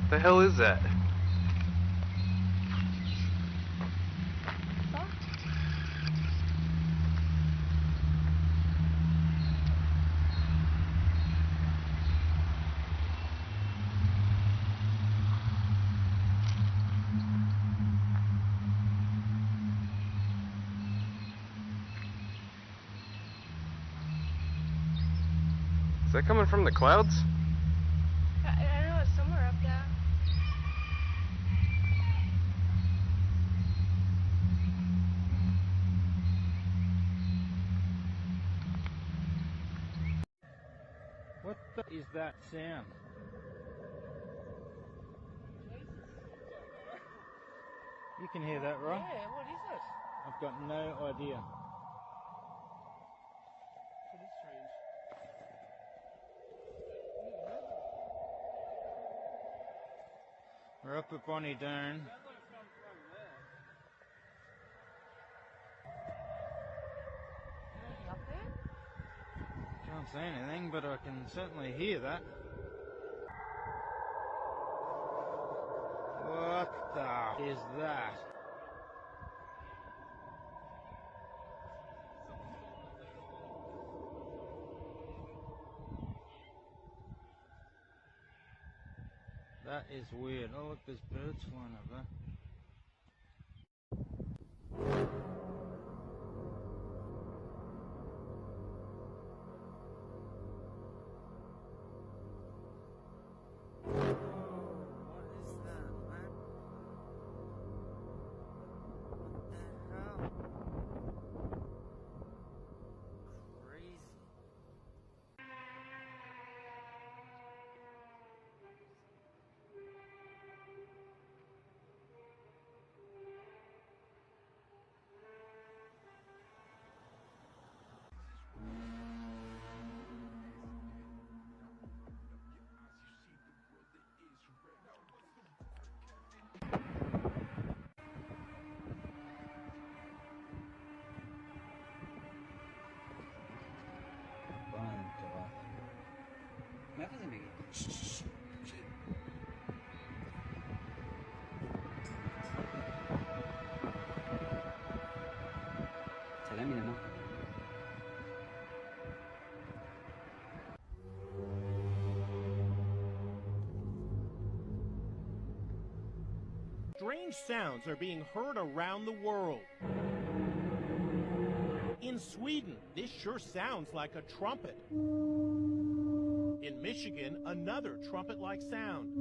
The hell is that? Is that coming from the clouds? I don't know, it's somewhere up there. What the is that sound? You can hear that, right? Yeah, what is it? I've got no idea. That is strange. We're up at Bonnie Doon. Anything up there? Can't say anything, but I can certainly hear that. What the is that? That is weird. Oh look, there's birds flying up there. Kenapa sih begini? Salam ya, Mama. Strange sounds are being heard around the world. In Sweden, this sure sounds like a trumpet. In Michigan, another trumpet-like sound.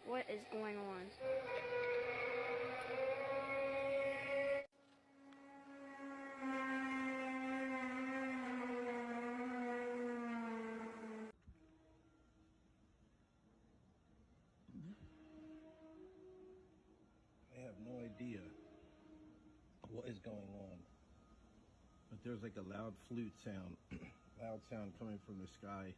What is going on? I have no idea what is going on, but there's like a loud flute sound, loud sound coming from the sky.